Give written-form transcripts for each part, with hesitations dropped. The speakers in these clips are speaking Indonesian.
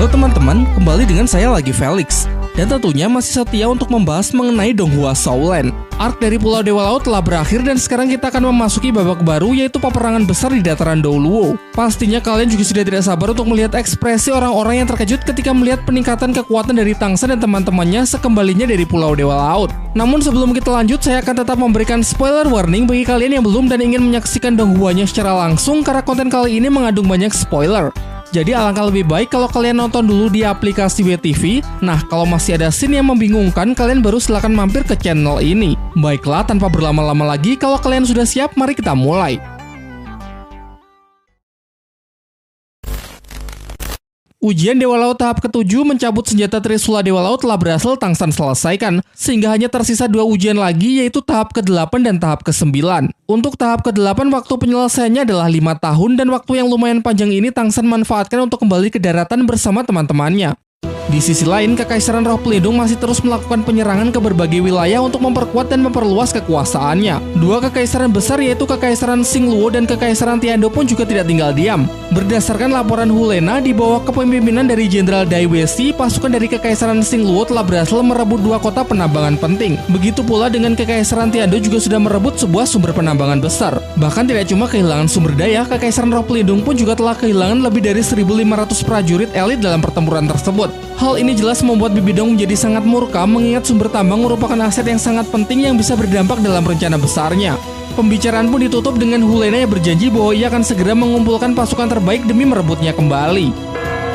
Halo teman-teman, kembali dengan saya lagi Felix. Dan tentunya masih setia untuk membahas mengenai Donghua Showland. Arc dari Pulau Dewa Laut telah berakhir dan sekarang kita akan memasuki babak baru, yaitu peperangan besar di dataran Douluo. Pastinya kalian juga sudah tidak sabar untuk melihat ekspresi orang-orang yang terkejut ketika melihat peningkatan kekuatan dari Tangsa dan teman-temannya sekembalinya dari Pulau Dewa Laut. Namun sebelum kita lanjut, saya akan tetap memberikan spoiler warning bagi kalian yang belum dan ingin menyaksikan Donghuanya secara langsung, karena konten kali ini mengandung banyak spoiler. Jadi alangkah lebih baik kalau kalian nonton dulu di aplikasi WTV. Nah, kalau masih ada scene yang membingungkan, kalian baru silahkan mampir ke channel ini. Baiklah, tanpa berlama-lama lagi, kalau kalian sudah siap, mari kita mulai. Ujian Dewa Laut tahap ke-7 mencabut senjata Trisula Dewa Laut telah berhasil Tangsan selesaikan, sehingga hanya tersisa 2 ujian lagi, yaitu tahap ke-8 dan tahap ke-9. Untuk tahap ke-8, waktu penyelesaiannya adalah 5 tahun, dan waktu yang lumayan panjang ini Tangsan manfaatkan untuk kembali ke daratan bersama teman-temannya. Di sisi lain, Kekaisaran Roh Pelindung masih terus melakukan penyerangan ke berbagai wilayah untuk memperkuat dan memperluas kekuasaannya. Dua kekaisaran besar, yaitu Kekaisaran Xingluo dan Kekaisaran Tiando, pun juga tidak tinggal diam. Berdasarkan laporan Hulena, di bawah kepemimpinan dari Jenderal Dai Wesi, pasukan dari Kekaisaran Xingluo telah berhasil merebut 2 kota penambangan penting. Begitu pula dengan Kekaisaran Tiando juga sudah merebut sebuah sumber penambangan besar. Bahkan tidak cuma kehilangan sumber daya, Kekaisaran Roh Pelindung pun juga telah kehilangan lebih dari 1.500 prajurit elit dalam pertempuran tersebut. Hal ini jelas membuat Bibi Dong menjadi sangat murka, mengingat sumber tambang merupakan aset yang sangat penting yang bisa berdampak dalam rencana besarnya. Pembicaraan pun ditutup dengan Hulena yang berjanji bahwa ia akan segera mengumpulkan pasukan terbaik demi merebutnya kembali.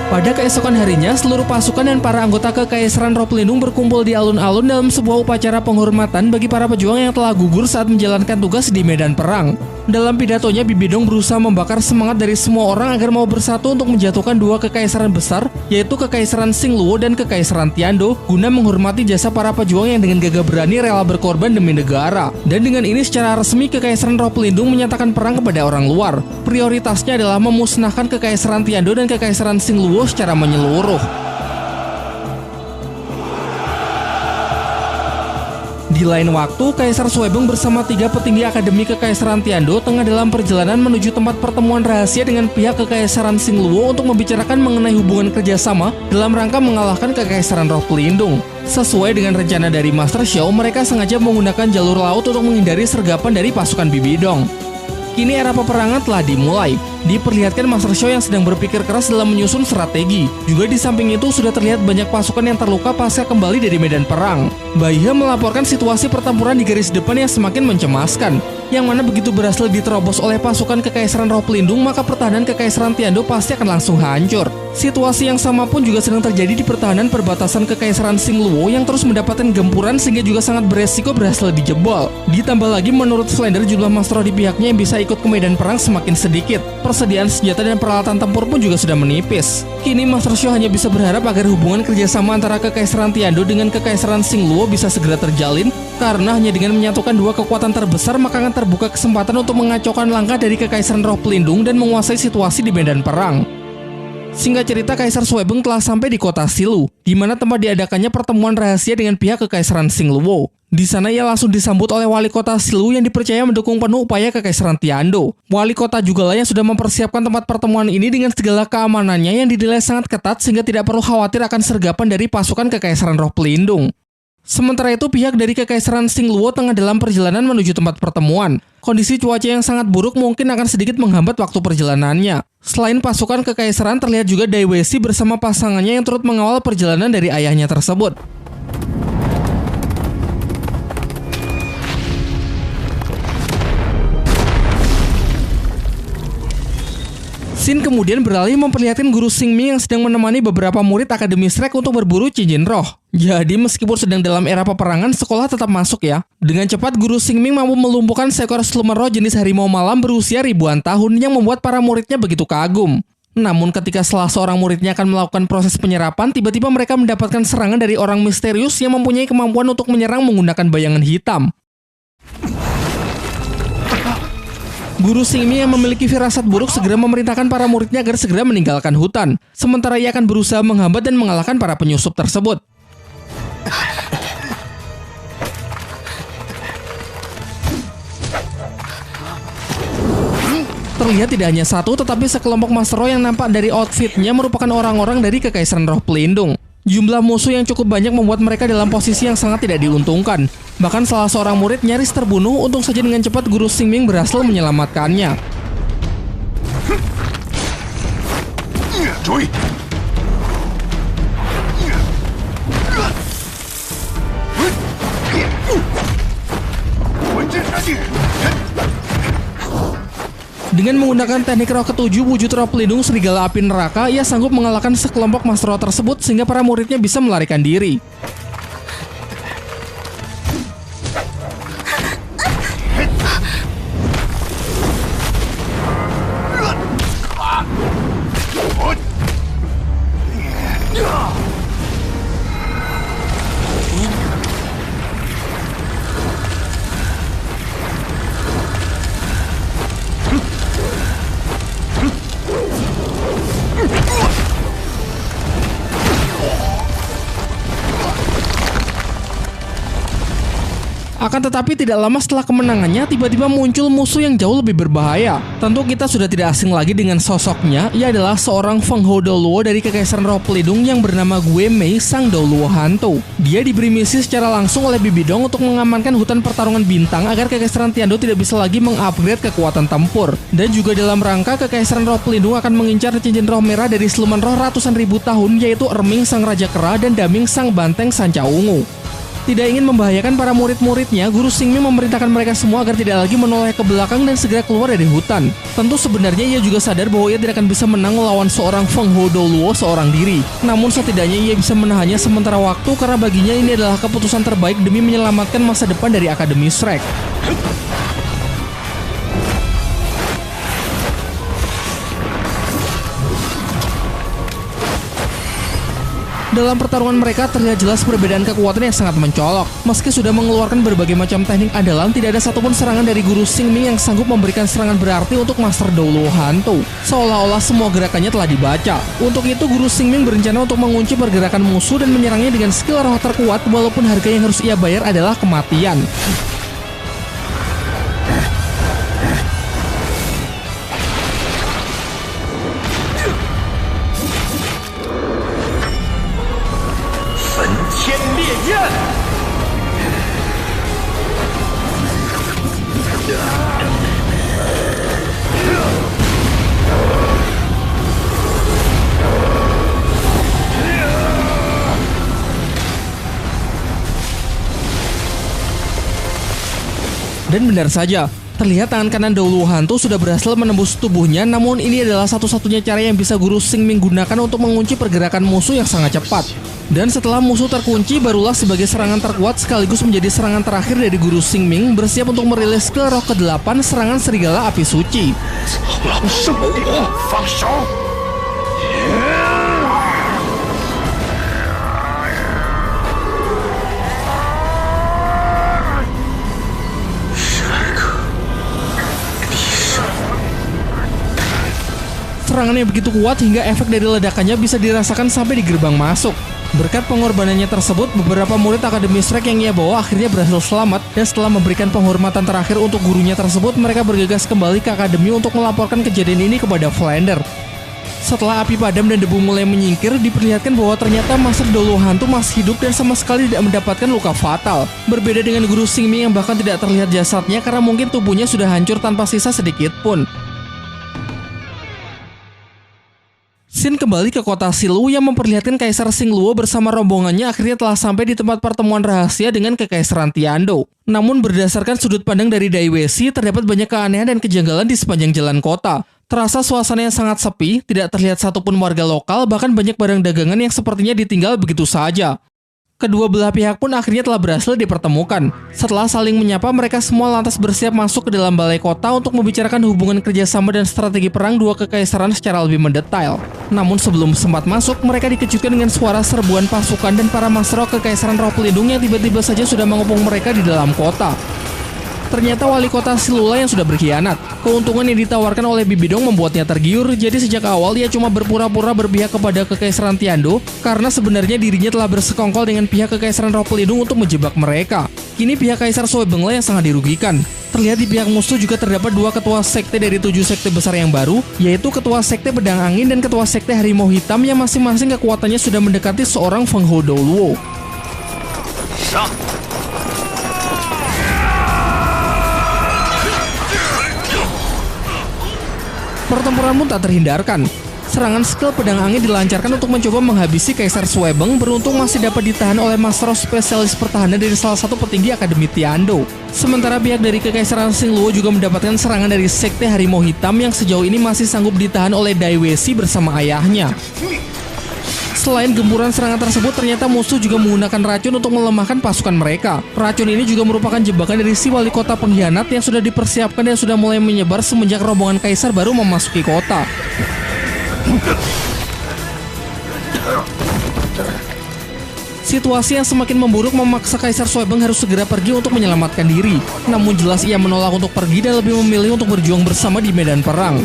Pada keesokan harinya, seluruh pasukan dan para anggota Kekaisaran Roh Pelindung berkumpul di alun-alun dalam sebuah upacara penghormatan bagi para pejuang yang telah gugur saat menjalankan tugas di medan perang. Dalam pidatonya, Bibi Dong berusaha membakar semangat dari semua orang agar mau bersatu untuk menjatuhkan 2 kekaisaran besar, yaitu Kekaisaran Xingluo dan Kekaisaran Tiando, guna menghormati jasa para pejuang yang dengan gagah berani rela berkorban demi negara. Dan dengan ini secara resmi Kekaisaran Roh Pelindung menyatakan perang kepada orang luar. Prioritasnya adalah memusnahkan Kekaisaran Tiando dan Kekaisaran Xingluo secara menyeluruh. Di lain waktu, Kaisar Suebeng bersama 3 petinggi Akademi Kekaisaran Tiando tengah dalam perjalanan menuju tempat pertemuan rahasia dengan pihak Kekaisaran Xingluo untuk membicarakan mengenai hubungan kerjasama dalam rangka mengalahkan Kekaisaran Roh Pelindung. Sesuai dengan rencana dari Master Xiao, mereka sengaja menggunakan jalur laut untuk menghindari sergapan dari pasukan Bibi Dong. Kini era peperangan telah dimulai. Diperlihatkan Master Xiao yang sedang berpikir keras dalam menyusun strategi. Juga di samping itu sudah terlihat banyak pasukan yang terluka pasca kembali dari medan perang. Baihe melaporkan situasi pertempuran di garis depan yang semakin mencemaskan, yang mana begitu berhasil diterobos oleh pasukan Kekaisaran Roh Pelindung, maka pertahanan Kekaisaran Tiando pasti akan langsung hancur. Situasi yang sama pun juga sedang terjadi di pertahanan perbatasan Kekaisaran Xingluo yang terus mendapatkan gempuran sehingga juga sangat beresiko berhasil dijebol. Ditambah lagi menurut Slender, jumlah Master di pihaknya yang bisa ikut ke medan perang semakin sedikit. Persediaan senjata dan peralatan tempur pun juga sudah menipis. Kini Master Xiao hanya bisa berharap agar hubungan kerjasama antara Kekaisaran Tiando dengan Kekaisaran Xingluo bisa segera terjalin, karena hanya dengan menyatukan 2 kekuatan terbesar maka akan terbuka kesempatan untuk mengacaukan langkah dari Kekaisaran Roh Pelindung dan menguasai situasi di medan perang. Singkat cerita, Kaisar Suebeng telah sampai di kota Silu, di mana tempat diadakannya pertemuan rahasia dengan pihak Kekaisaran Xingluo. Di sana ia langsung disambut oleh wali kota Silu yang dipercaya mendukung penuh upaya Kekaisaran Tiando. Wali kota juga lah yang sudah mempersiapkan tempat pertemuan ini dengan segala keamanannya yang dinilai sangat ketat sehingga tidak perlu khawatir akan sergapan dari pasukan Kekaisaran Roh Pelindung. Sementara itu, pihak dari Kekaisaran Xingluo tengah dalam perjalanan menuju tempat pertemuan. Kondisi cuaca yang sangat buruk mungkin akan sedikit menghambat waktu perjalanannya. Selain pasukan Kekaisaran, terlihat juga Dai Wesi bersama pasangannya yang turut mengawal perjalanan dari ayahnya tersebut. Scene kemudian beralih memperlihatkan Guru Xingming yang sedang menemani beberapa murid Akademi Shrek untuk berburu cincin roh. Jadi meskipun sedang dalam era peperangan, sekolah tetap masuk ya. Dengan cepat Guru Xingming mampu melumpuhkan seekor siluman roh jenis harimau malam berusia ribuan tahun yang membuat para muridnya begitu kagum. Namun ketika salah seorang muridnya akan melakukan proses penyerapan, tiba-tiba mereka mendapatkan serangan dari orang misterius yang mempunyai kemampuan untuk menyerang menggunakan bayangan hitam. Guru Xingming yang memiliki firasat buruk segera memerintahkan para muridnya agar segera meninggalkan hutan. Sementara ia akan berusaha menghambat dan mengalahkan para penyusup tersebut. Terlihat tidak hanya satu, tetapi sekelompok Master Roh yang nampak dari outfitnya merupakan orang-orang dari Kekaisaran Roh Pelindung. Jumlah musuh yang cukup banyak membuat mereka dalam posisi yang sangat tidak diuntungkan. Bahkan salah seorang murid nyaris terbunuh, untung saja dengan cepat Guru Xingming berhasil menyelamatkannya. Dengan menggunakan teknik roh ketujuh wujud roh pelindung serigala api neraka, ia sanggup mengalahkan sekelompok Master Roh tersebut sehingga para muridnya bisa melarikan diri. Akan tetapi tidak lama setelah kemenangannya, tiba-tiba muncul musuh yang jauh lebih berbahaya. Tentu kita sudah tidak asing lagi dengan sosoknya. Ia adalah seorang Feng Hou Douluo dari Kekaisaran Roh Pelindung yang bernama Gue Mei, Sang Douluo Hantu. Dia diberi misi secara langsung oleh Bibi Dong untuk mengamankan hutan pertarungan bintang agar Kekaisaran Tiandou tidak bisa lagi mengupgrade kekuatan tempur. Dan juga dalam rangka Kekaisaran Roh Pelindung akan mengincar cincin roh merah dari siluman roh ratusan ribu tahun, yaitu Erming Sang Raja Kera dan Daming Sang Banteng Sanca Ungu. Tidak ingin membahayakan para murid-muridnya, Guru Xingming memerintahkan mereka semua agar tidak lagi menoleh ke belakang dan segera keluar dari hutan. Tentu sebenarnya ia juga sadar bahwa ia tidak akan bisa menang melawan seorang Feng Hou Douluo seorang diri. Namun setidaknya ia bisa menahannya sementara waktu karena baginya ini adalah keputusan terbaik demi menyelamatkan masa depan dari Akademi Shrek. Dalam pertarungan mereka terlihat jelas perbedaan kekuatan yang sangat mencolok. Meski sudah mengeluarkan berbagai macam teknik andalan, tidak ada satupun serangan dari Guru Xingming yang sanggup memberikan serangan berarti untuk Master Douluo Hantu. Seolah-olah semua gerakannya telah dibaca. Untuk itu Guru Xingming berencana untuk mengunci pergerakan musuh dan menyerangnya dengan skill roh terkuat, walaupun harga yang harus ia bayar adalah kematian. Dan benar saja, terlihat tangan kanan Douluo Hantu sudah berhasil menembus tubuhnya, namun ini adalah satu-satunya cara yang bisa Guru Xingming gunakan untuk mengunci pergerakan musuh yang sangat cepat. Dan setelah musuh terkunci, barulah sebagai serangan terkuat sekaligus menjadi serangan terakhir dari Guru Xingming bersiap untuk merilis skill roh ke-8 serangan serigala api suci. Serangannya begitu kuat hingga efek dari ledakannya bisa dirasakan sampai di gerbang masuk. Berkat pengorbanannya tersebut, beberapa murid Akademi Shrek yang ia bawa akhirnya berhasil selamat, dan setelah memberikan penghormatan terakhir untuk gurunya tersebut, mereka bergegas kembali ke Akademi untuk melaporkan kejadian ini kepada Flander. Setelah api padam dan debu mulai menyingkir, diperlihatkan bahwa ternyata Master Douluo Hantu masih hidup dan sama sekali tidak mendapatkan luka fatal. Berbeda dengan Guru Xingming yang bahkan tidak terlihat jasadnya karena mungkin tubuhnya sudah hancur tanpa sisa sedikit pun. Scene kembali ke kota Silu yang memperlihatkan Kaisar Xingluo bersama rombongannya akhirnya telah sampai di tempat pertemuan rahasia dengan Kekaisaran Tiandou. Namun berdasarkan sudut pandang dari Dai Weishi, terdapat banyak keanehan dan kejanggalan di sepanjang jalan kota. Terasa suasananya sangat sepi, tidak terlihat satupun warga lokal, bahkan banyak barang dagangan yang sepertinya ditinggal begitu saja. Kedua belah pihak pun akhirnya telah berhasil dipertemukan. Setelah saling menyapa, mereka semua lantas bersiap masuk ke dalam balai kota untuk membicarakan hubungan kerjasama dan strategi perang dua kekaisaran secara lebih mendetail. Namun sebelum sempat masuk, mereka dikejutkan dengan suara serbuan pasukan dan para Master Roh Kekaisaran Roh Pelindung yang tiba-tiba saja sudah mengepung mereka di dalam kota. Ternyata wali kota Silula yang sudah berkhianat. Keuntungan yang ditawarkan oleh Bibidong membuatnya tergiur, jadi sejak awal dia cuma berpura-pura berpihak kepada Kekaisaran Tiando karena sebenarnya dirinya telah bersekongkol dengan pihak Kekaisaran Roh Pelindung untuk menjebak mereka. Kini pihak Kaisar Suebengla yang sangat dirugikan. Terlihat di pihak musuh juga terdapat 2 ketua sekte dari 7 sekte besar yang baru, yaitu ketua sekte Pedang Angin dan ketua sekte Harimau Hitam yang masing-masing kekuatannya sudah mendekati seorang Feng Hou Douluo. Pertempuran pun tak terhindarkan. Serangan skill Pedang Angin dilancarkan untuk mencoba menghabisi Kaisar Suebeng. Beruntung masih dapat ditahan oleh Master spesialis pertahanan dari salah satu petinggi Akademi Tiando. Sementara pihak dari Kekaisaran Xingluo juga mendapatkan serangan dari Sekte Harimau Hitam yang sejauh ini masih sanggup ditahan oleh Dai Weixi bersama ayahnya. Selain gempuran serangan tersebut, ternyata musuh juga menggunakan racun untuk melemahkan pasukan mereka. Racun ini juga merupakan jebakan dari si wali kota pengkhianat yang sudah dipersiapkan dan sudah mulai menyebar semenjak rombongan kaisar baru memasuki kota. Situasi yang semakin memburuk memaksa Kaisar Suebeng harus segera pergi untuk menyelamatkan diri. Namun jelas ia menolak untuk pergi dan lebih memilih untuk berjuang bersama di medan perang.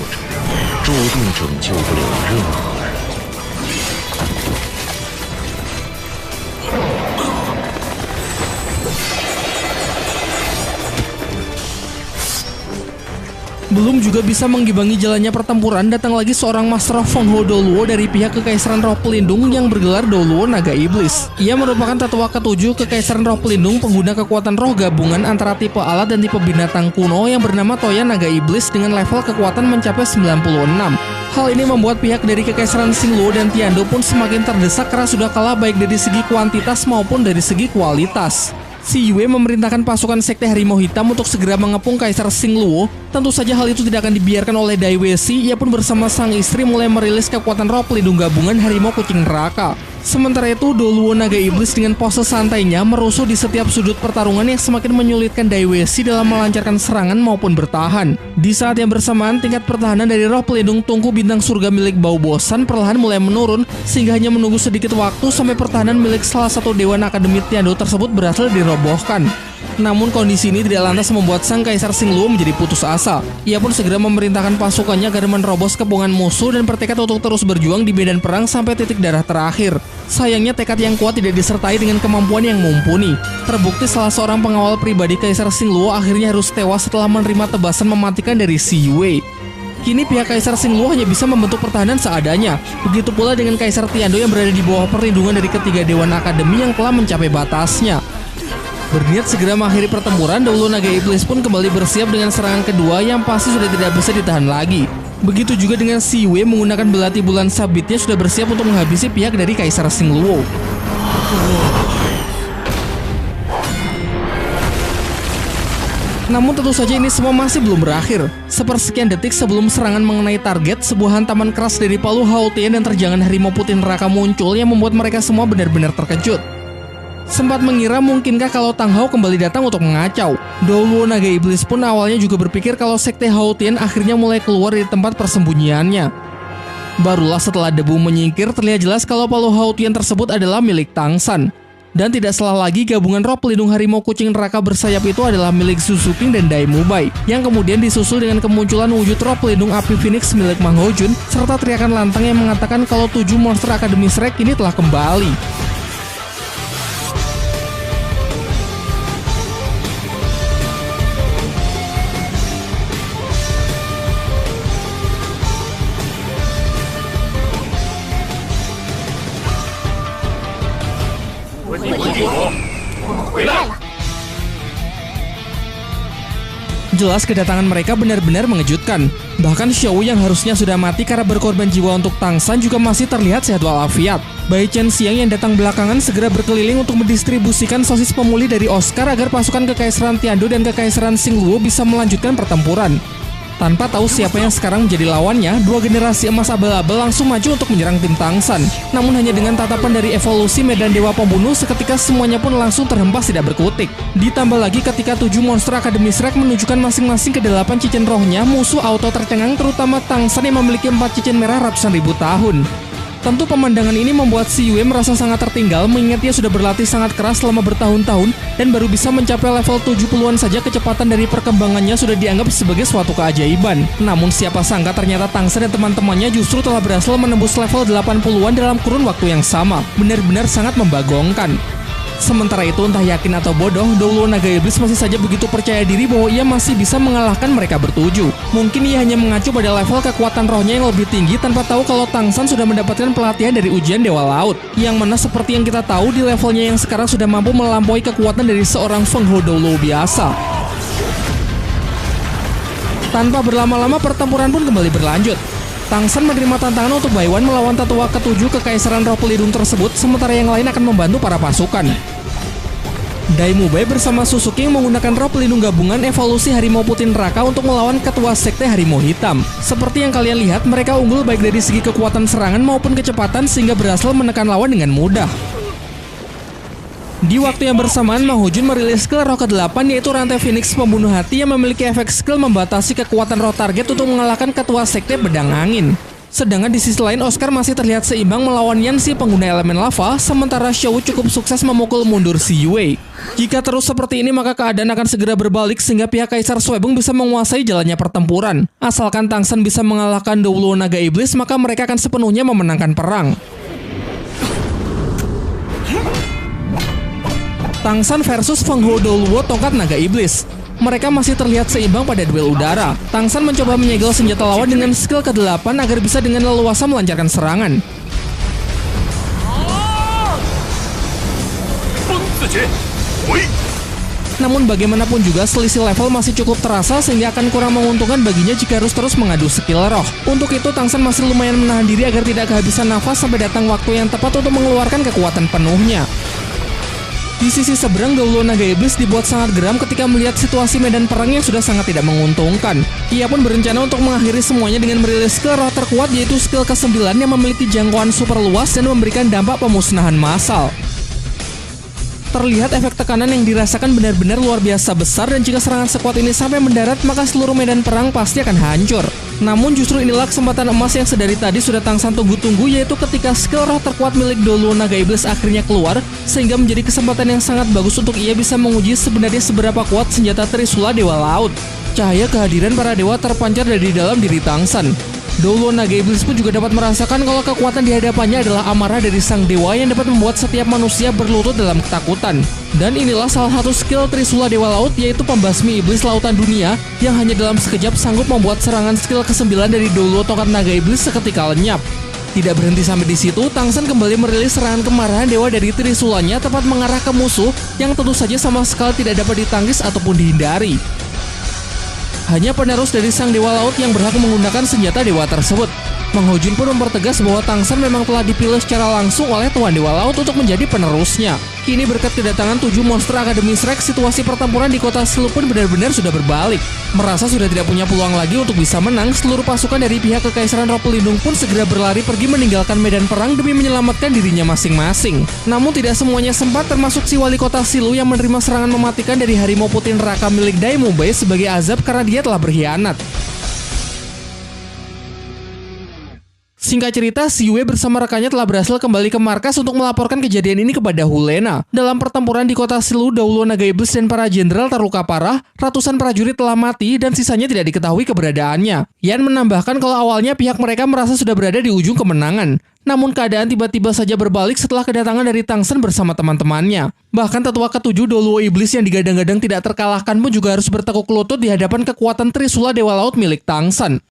Belum juga bisa mengimbangi jalannya pertempuran, datang lagi seorang Master Feng Hou Douluo dari pihak Kekaisaran Roh Pelindung yang bergelar Douluo Naga Iblis. Ia merupakan tetua ke-7 Kekaisaran Roh Pelindung, pengguna kekuatan roh gabungan antara tipe alat dan tipe binatang kuno yang bernama Toya Naga Iblis dengan level kekuatan mencapai 96. Hal ini membuat pihak dari Kekaisaran Xingluo dan Tiando pun semakin terdesak karena sudah kalah baik dari segi kuantitas maupun dari segi kualitas. Si Yue memerintahkan pasukan Sekte Harimau Hitam untuk segera mengepung Kaisar Xingluo. Tentu saja hal itu tidak akan dibiarkan oleh Dai Weixi. Ia pun bersama sang istri mulai merilis kekuatan roh pelindung gabungan Harimau Kucing Neraka. Sementara itu, Douluo Naga Iblis dengan pose santainya merusuh di setiap sudut pertarungan yang semakin menyulitkan Dai Weixi dalam melancarkan serangan maupun bertahan. Di saat yang bersamaan, tingkat pertahanan dari roh pelindung Tungku Bintang Surga milik Bau Bosan perlahan mulai menurun, sehingga hanya menunggu sedikit waktu sampai pertahanan milik salah satu Dewan Akademi Tiando tersebut berhasil dirobohkan. Namun kondisi ini tidak lantas membuat sang Kaisar Xingluo menjadi putus asa. Ia pun segera memerintahkan pasukannya agar menerobos kepungan musuh dan bertekad untuk terus berjuang di medan perang sampai titik darah terakhir. Sayangnya tekad yang kuat tidak disertai dengan kemampuan yang mumpuni. Terbukti salah seorang pengawal pribadi Kaisar Xingluo akhirnya harus tewas setelah menerima tebasan mematikan dari si Yue. Kini pihak Kaisar Xingluo hanya bisa membentuk pertahanan seadanya. Begitu pula dengan Kaisar Tiando yang berada di bawah perlindungan dari ketiga Dewan Akademi yang telah mencapai batasnya. Berniat segera mengakhiri pertempuran, Douluo Naga Iblis pun kembali bersiap dengan serangan kedua yang pasti sudah tidak bisa ditahan lagi. Begitu juga dengan si Yue menggunakan belati bulan sabitnya sudah bersiap untuk menghabisi pihak dari Kaisar Xingluo. Namun tentu saja ini semua masih belum berakhir. Sepersekian detik sebelum serangan mengenai target, sebuah hantaman keras dari palu Hao Tian dan terjangan Harimau Putih Neraka muncul yang membuat mereka semua benar-benar terkejut. Sempat mengira mungkinkah kalau Tang Hao kembali datang untuk mengacau. Douluo Naga Iblis pun awalnya juga berpikir kalau Sekte Hao Tian akhirnya mulai keluar dari tempat persembunyiannya. Barulah setelah debu menyingkir terlihat jelas kalau palu Hao Tian tersebut adalah milik Tang San. Dan tidak salah lagi gabungan roh pelindung Harimau Kucing Neraka bersayap itu adalah milik Zhu Suqing dan Dai Mubai, yang kemudian disusul dengan kemunculan wujud roh pelindung api Phoenix milik Mang Hojun, serta teriakan lantang yang mengatakan kalau 7 monster Akademi Shrek ini telah kembali. Jelas kedatangan mereka benar-benar mengejutkan. Bahkan Xiao yang harusnya sudah mati karena berkorban jiwa untuk Tang San juga masih terlihat sehat walafiat. Bai Chen Xiang yang datang belakangan segera berkeliling untuk mendistribusikan sosis pemulih dari Oscar agar pasukan Kekaisaran Tiando dan Kekaisaran Xingluo bisa melanjutkan pertempuran. Tanpa tahu siapa yang sekarang menjadi lawannya, 2 generasi emas abal-abal langsung maju untuk menyerang tim Tang San. Namun hanya dengan tatapan dari evolusi medan dewa pembunuh, seketika semuanya pun langsung terhempas tidak berkutik. Ditambah lagi ketika 7 monster Akademi Shrek menunjukkan masing-masing ke 8 cincin rohnya, musuh auto tercengang terutama Tang San yang memiliki 4 cincin merah ratusan ribu tahun. Tentu pemandangan ini membuat si Yue merasa sangat tertinggal mengingat ia sudah berlatih sangat keras selama bertahun-tahun dan baru bisa mencapai level 70-an saja. Kecepatan dari perkembangannya sudah dianggap sebagai suatu keajaiban. Namun siapa sangka ternyata Tangsen dan teman-temannya justru telah berhasil menembus level 80-an dalam kurun waktu yang sama. Benar-benar sangat membagongkan. Sementara itu, entah yakin atau bodoh, Douluo Naga Iblis masih saja begitu percaya diri bahwa ia masih bisa mengalahkan mereka bertujuh. Mungkin ia hanya mengacu pada level kekuatan rohnya yang lebih tinggi tanpa tahu kalau Tangsan sudah mendapatkan pelatihan dari ujian Dewa Laut. Yang mana seperti yang kita tahu di levelnya yang sekarang sudah mampu melampaui kekuatan dari seorang Feng Hou Douluo biasa. Tanpa berlama-lama, pertempuran pun kembali berlanjut. Tangsen menerima tantangan untuk Baiwan melawan tetua ketujuh kekaisaran roh pelindung tersebut, sementara yang lain akan membantu para pasukan. Daimubei bersama Suzuki yang menggunakan roh pelindung gabungan evolusi harimau putih neraka untuk melawan ketua sekte harimau hitam. Seperti yang kalian lihat, mereka unggul baik dari segi kekuatan serangan maupun kecepatan sehingga berhasil menekan lawan dengan mudah. Di waktu yang bersamaan, Mang Hojun merilis skill roh ke-8 yaitu Rantai Phoenix Pembunuh Hati yang memiliki efek skill membatasi kekuatan roh target untuk mengalahkan ketua sekte Pedang Angin. Sedangkan di sisi lain, Oscar masih terlihat seimbang melawan Yanxi pengguna elemen lava, sementara Shou cukup sukses memukul mundur si Yue. Jika terus seperti ini, maka keadaan akan segera berbalik sehingga pihak Kaisar Suebong bisa menguasai jalannya pertempuran. Asalkan Tangsen bisa mengalahkan Douluo Naga Iblis, maka mereka akan sepenuhnya memenangkan perang. Tangsan versus Feng Hou Douluo tongkat naga iblis. Mereka masih terlihat seimbang pada duel udara. Tangsan mencoba menyegel senjata lawan dengan skill ke-8 agar bisa dengan leluasa melancarkan serangan. Namun bagaimanapun juga selisih level masih cukup terasa sehingga akan kurang menguntungkan baginya jika harus terus mengadu skill roh. Untuk itu Tangsan masih lumayan menahan diri agar tidak kehabisan nafas sampai datang waktu yang tepat untuk mengeluarkan kekuatan penuhnya. Di sisi seberang, Douluo Naga Iblis dibuat sangat geram ketika melihat situasi medan perang yang sudah sangat tidak menguntungkan. Ia pun berencana untuk mengakhiri semuanya dengan merilis skill roh terkuat yaitu skill ke-9 yang memiliki jangkauan super luas dan memberikan dampak pemusnahan massal. Terlihat efek tekanan yang dirasakan benar-benar luar biasa besar dan jika serangan sekuat ini sampai mendarat maka seluruh medan perang pasti akan hancur. Namun justru inilah kesempatan emas yang sedari tadi sudah Tangsan tunggu-tunggu yaitu ketika skill roh terkuat milik Douluo Naga Iblis akhirnya keluar sehingga menjadi kesempatan yang sangat bagus untuk ia bisa menguji sebenarnya seberapa kuat senjata Trisula Dewa Laut. Cahaya kehadiran para dewa terpancar dari dalam diri Tangsan. Douluo Naga Iblis pun juga dapat merasakan kalau kekuatan di hadapannya adalah amarah dari sang dewa yang dapat membuat setiap manusia berlutut dalam ketakutan. Dan inilah salah satu skill Trisula Dewa Laut yaitu pembasmi iblis lautan dunia yang hanya dalam sekejap sanggup membuat serangan skill ke-9 dari Douluo Tongkat Naga Iblis seketika lenyap. Tidak berhenti sampai di situ, Tangsen kembali merilis serangan kemarahan dewa dari Trisulanya tepat mengarah ke musuh yang tentu saja sama sekali tidak dapat ditangkis ataupun dihindari. Hanya penerus dari sang dewa laut yang berhak menggunakan senjata dewa tersebut. Mang Hojun pun mempertegas bahwa Tangsen memang telah dipilih secara langsung oleh Tuan Dewa Laut untuk menjadi penerusnya. Kini berkat kedatangan 7 monster Akademi Shrek, situasi pertempuran di kota Silu pun benar-benar sudah berbalik. Merasa sudah tidak punya peluang lagi untuk bisa menang, seluruh pasukan dari pihak Kekaisaran Roh Pelindung pun segera berlari pergi meninggalkan medan perang demi menyelamatkan dirinya masing-masing. Namun tidak semuanya sempat, termasuk si wali kota Silu yang menerima serangan mematikan dari harimau putih neraka milik Daimubei sebagai azab karena dia telah berkhianat. Singkat cerita, si Yue bersama rekannya telah berhasil kembali ke markas untuk melaporkan kejadian ini kepada Hulena. Dalam pertempuran di kota Silu, Douluo Naga Iblis dan para jenderal terluka parah, ratusan prajurit telah mati dan sisanya tidak diketahui keberadaannya. Yan menambahkan kalau awalnya pihak mereka merasa sudah berada di ujung kemenangan. Namun keadaan tiba-tiba saja berbalik setelah kedatangan dari Tangsen bersama teman-temannya. Bahkan tetua ketujuh Douluo Iblis yang digadang-gadang tidak terkalahkan pun juga harus bertekuk lutut di hadapan kekuatan Trisula Dewa Laut milik Tangsen.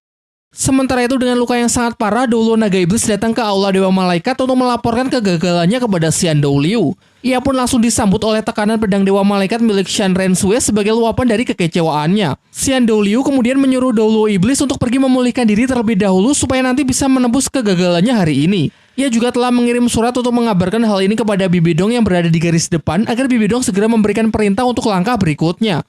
Sementara itu dengan luka yang sangat parah, Douluo Naga Iblis datang ke Aula Dewa Malaikat untuk melaporkan kegagalannya kepada Xian Douliu. Ia pun langsung disambut oleh tekanan pedang Dewa Malaikat milik Shan Rensue sebagai luapan dari kekecewaannya. Xian Douliu kemudian menyuruh Douluo Iblis untuk pergi memulihkan diri terlebih dahulu supaya nanti bisa menembus kegagalannya hari ini. Ia juga telah mengirim surat untuk mengabarkan hal ini kepada Bibi Dong yang berada di garis depan agar Bibi Dong segera memberikan perintah untuk langkah berikutnya.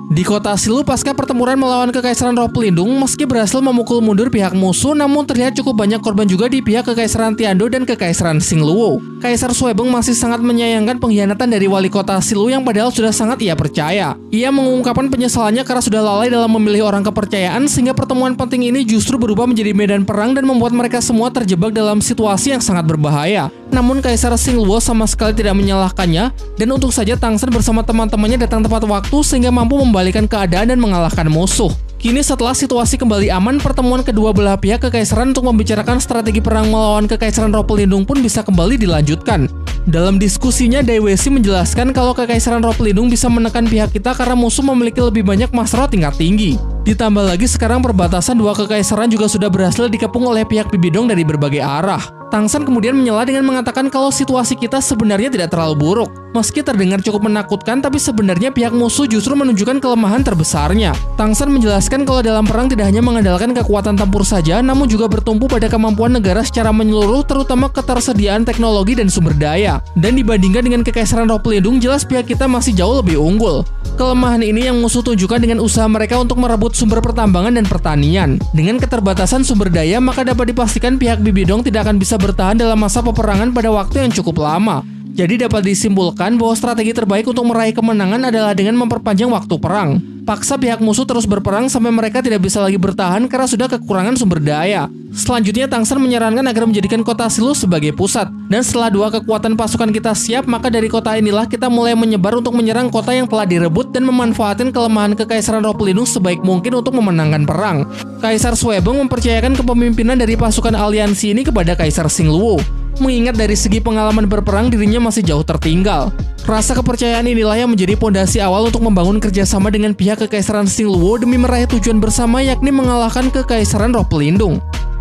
Di kota Silu pasca pertempuran melawan Kekaisaran Roh Pelindung, meski berhasil memukul mundur pihak musuh, namun terlihat cukup banyak korban juga di pihak Kekaisaran Tiando dan Kekaisaran Xingluo. Kaisar Suebeng masih sangat menyayangkan pengkhianatan dari wali kota Silu yang padahal sudah sangat ia percaya. Ia mengungkapkan penyesalannya karena sudah lalai dalam memilih orang kepercayaan, sehingga pertemuan penting ini justru berubah menjadi medan perang dan membuat mereka semua terjebak dalam situasi yang sangat berbahaya. Namun Kaisar Xingluo sama sekali tidak menyalahkannya, dan untung saja Tangsen bersama teman-temannya datang tepat waktu sehingga mampu membalikan keadaan dan mengalahkan musuh. Kini setelah situasi kembali aman, pertemuan kedua belah pihak kekaisaran untuk membicarakan strategi perang melawan Kekaisaran Roh Pelindung pun bisa kembali dilanjutkan. Dalam diskusinya, Dai Weixi menjelaskan kalau Kekaisaran Roh Pelindung bisa menekan pihak kita karena musuh memiliki lebih banyak masro tingkat tinggi. Ditambah lagi sekarang perbatasan dua kekaisaran juga sudah berhasil dikepung oleh pihak Bibidong dari berbagai arah. Tangsen kemudian menyela dengan mengatakan kalau situasi kita sebenarnya tidak terlalu buruk. Meski terdengar cukup menakutkan, tapi sebenarnya pihak musuh justru menunjukkan kelemahan terbesarnya. Tangsen menjelaskan kalau dalam perang tidak hanya mengandalkan kekuatan tempur saja, namun juga bertumpu pada kemampuan negara secara menyeluruh, terutama ketersediaan teknologi dan sumber daya. Dan dibandingkan dengan Kekaisaran Roh Pelindung, jelas pihak kita masih jauh lebih unggul. Kelemahan ini yang musuh tunjukkan dengan usaha mereka untuk merebut sumber pertambangan dan pertanian. Dengan keterbatasan sumber daya, maka dapat dipastikan pihak Bibidong tidak akan bisa bertahan dalam masa peperangan pada waktu yang cukup lama. Jadi dapat disimpulkan bahwa strategi terbaik untuk meraih kemenangan adalah dengan memperpanjang waktu perang. Paksa pihak musuh terus berperang sampai mereka tidak bisa lagi bertahan karena sudah kekurangan sumber daya. Selanjutnya Tangsen menyarankan agar menjadikan kota Silu sebagai pusat. Dan setelah dua kekuatan pasukan kita siap, maka dari kota inilah kita mulai menyebar untuk menyerang kota yang telah direbut dan memanfaatkan kelemahan Kekaisaran Roh Pelindung sebaik mungkin untuk memenangkan perang. Kaisar Suebeng mempercayakan kepemimpinan dari pasukan aliansi ini kepada Kaisar Xingluo. Mengingat dari segi pengalaman berperang dirinya masih jauh tertinggal. Rasa kepercayaan inilah yang menjadi pondasi awal untuk membangun kerjasama dengan pihak Kekaisaran Xingluo demi meraih tujuan bersama, yakni mengalahkan Kekaisaran Roh Pelindung.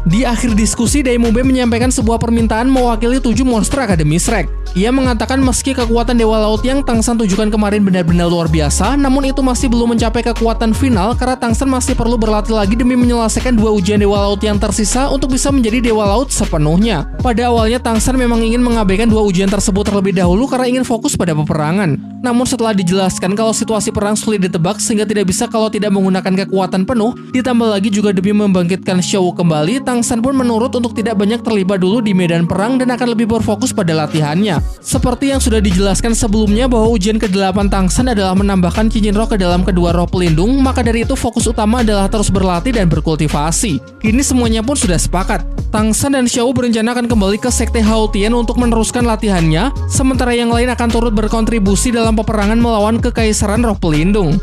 Di akhir diskusi, Dai Mube menyampaikan sebuah permintaan mewakili 7 monster Akademi Shrek. Ia mengatakan meski kekuatan Dewa Laut yang Tangsen tunjukkan kemarin benar-benar luar biasa, namun itu masih belum mencapai kekuatan final karena Tangsen masih perlu berlatih lagi demi menyelesaikan 2 ujian Dewa Laut yang tersisa untuk bisa menjadi Dewa Laut sepenuhnya. Pada awalnya Tangsen memang ingin mengabaikan 2 ujian tersebut terlebih dahulu karena ingin fokus pada peperangan. Namun setelah dijelaskan kalau situasi perang sulit ditebak sehingga tidak bisa kalau tidak menggunakan kekuatan penuh, ditambah lagi juga demi membangkitkan Xiao kembali, Tangsen pun menurut untuk tidak banyak terlibat dulu di medan perang dan akan lebih berfokus pada latihannya. Seperti yang sudah dijelaskan sebelumnya bahwa ujian ke-8 Tangsen adalah menambahkan cincin roh ke dalam kedua roh pelindung, maka dari itu fokus utama adalah terus berlatih dan berkultivasi. Kini semuanya pun sudah sepakat. Tangsen dan Xiao berencana akan kembali ke Sekte Hao Tian untuk meneruskan latihannya, sementara yang lain akan turut berkontribusi dalam peperangan melawan Kekaisaran Roh Pelindung.